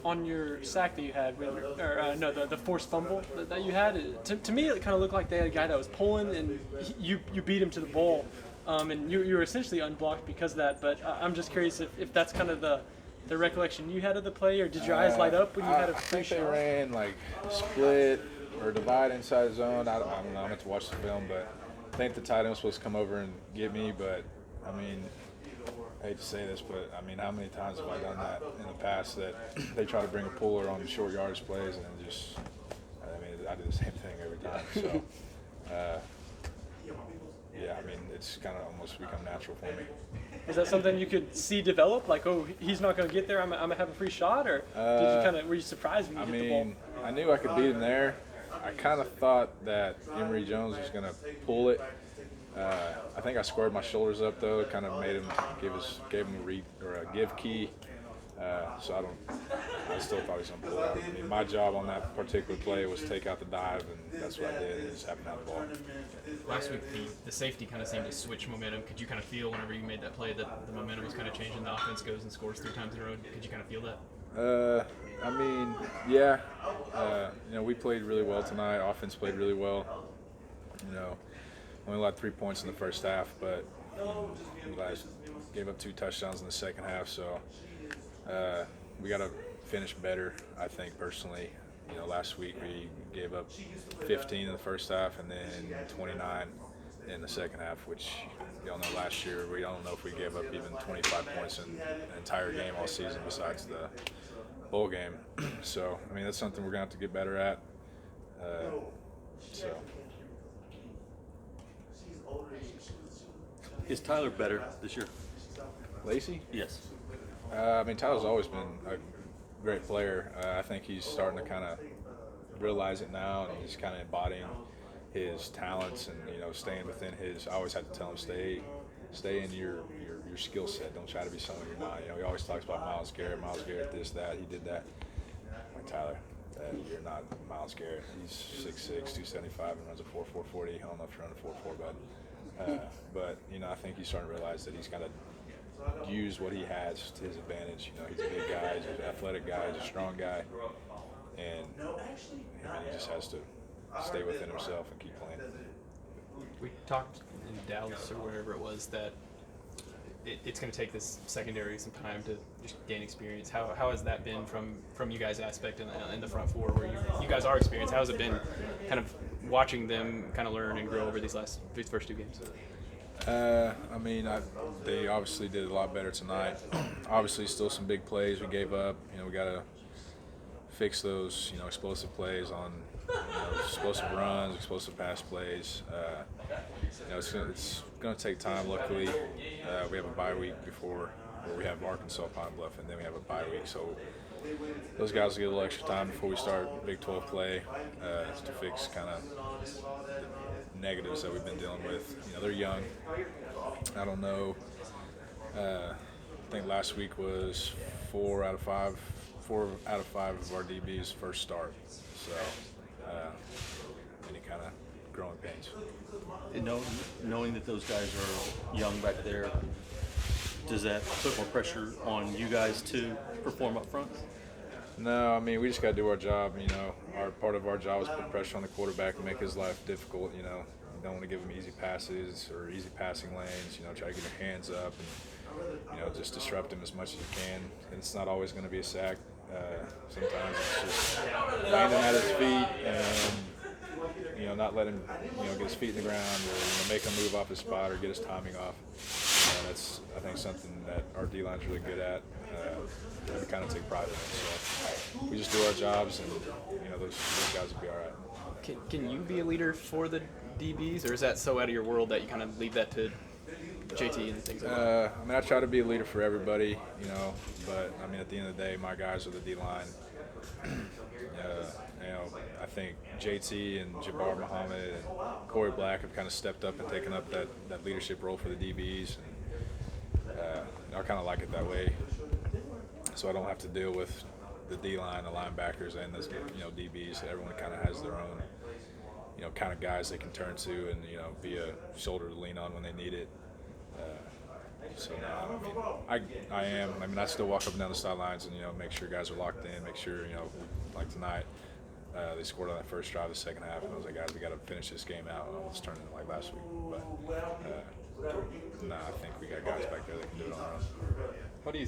On your sack that you had, the forced fumble that you had, to me it kind of looked like they had a guy that was pulling, and you beat him to the ball, and you were essentially unblocked because of that. But I'm just curious if that's kind of the recollection you had of the play, or did your eyes light up when you had a I free think they shot? ran like split or divide inside zone. I don't know. I meant to watch the film, but I think the tight end was supposed to come over and get me. But I mean, I hate to say this, but I mean, how many times have I done that in the past that they try to bring a puller on short yardage plays and just, I mean, I do the same thing every time. So, yeah, I mean, it's kind of almost become natural for me. Is that something you could see develop? Like, oh, he's not going to get there. I'm gonna have a free shot, or were you surprised when you hit the ball? I knew I could beat him there. I kind of thought that Emory Jones was going to pull it. I think I squared my shoulders up though. Kind of made him gave him a give key. So I still thought he was going to pull it out. I mean, my job on that particular play was take out the dive, and that's what I did. It just happened to have the ball. Last week, the safety kind of seemed to switch momentum. Could you kind of feel whenever you made that play that the momentum was kind of changing? The offense goes and scores 3 times in a row. Could you kind of feel that? I mean, yeah. We played really well tonight. Offense played really well. Only allowed 3 points in the first half, but we guys gave up 2 touchdowns in the second half. So we got to finish better, I think, personally. Last week we gave up 15 in the first half and then 29 in the second half, which y'all know last year we don't know if we gave up even 25 points in the entire game all season besides the bowl game. So, I mean, that's something we're going to have to get better at. Is Tyler better this year? Lacey? Yes. I mean, Tyler's always been a great player. I think he's starting to kind of realize it now, and he's kind of embodying his talents and staying within his. I always had to tell him stay in your skill set. Don't try to be someone you're not. He always talks about Miles Garrett, this, that. He did that. Like Tyler, you're not Miles Garrett. He's 6'6", 275, and runs a 4.440. I don't know if you're running a 4.4, but I think he's starting to realize that he's got to use what he has to his advantage. He's a big guy, he's an athletic guy, he's a strong guy, and he just has to stay within himself and keep playing. We talked in Dallas or wherever it was that it's going to take this secondary some time to just gain experience. How has that been from you guys' aspect in the front four, where you guys are experienced? How has it been kind of watching them kind of learn and grow over these first 2 games? I mean, they obviously did a lot better tonight. Obviously, still some big plays we gave up. We got to fix those, explosive plays on explosive runs, explosive pass plays. It's going to take time. Luckily, we have a bye week where we have Arkansas, Pine Bluff, and then we have a bye week. So those guys will get a little extra time before we start Big 12 play to fix kind of the negatives that we've been dealing with. They're young. I don't know. I think last week was 4 out of 5 of our DBs first start. So any kind of growing pains. Knowing that those guys are young back there, does that put more pressure on you guys to perform up front? No, I mean, we just got to do our job. Part of our job is put pressure on the quarterback and make his life difficult. You don't want to give him easy passes or easy passing lanes. Try to get your hands up and just disrupt him as much as you can. And it's not always going to be a sack. Sometimes it's just landing at his feet and not let him get his feet in the ground or make him move off his spot or get his timing off. That's, I think, something that our D-line's really good at. We kind of take pride in it. So we just do our jobs, and those guys will be all right. Can you be a leader for the DBs, or is that so out of your world that you kind of leave that to JT and things like that? I mean, I try to be a leader for everybody, but I mean, at the end of the day, my guys are the D-line. I think JT and Jabbar Muhammad and Corey Black have kind of stepped up and taken up that leadership role for the DBs, and I kind of like it that way, so I don't have to deal with the D-line, the linebackers, and the DBs. Everyone kind of has their own kind of guys they can turn to and be a shoulder to lean on when they need it. So I am. I mean, I still walk up and down the sidelines and make sure guys are locked in. Make sure like tonight, they scored on that first drive of the second half, and I was like, guys, we got to finish this game out. Let's turn it like last week. But I think we got guys back there that can do it on their own. What do you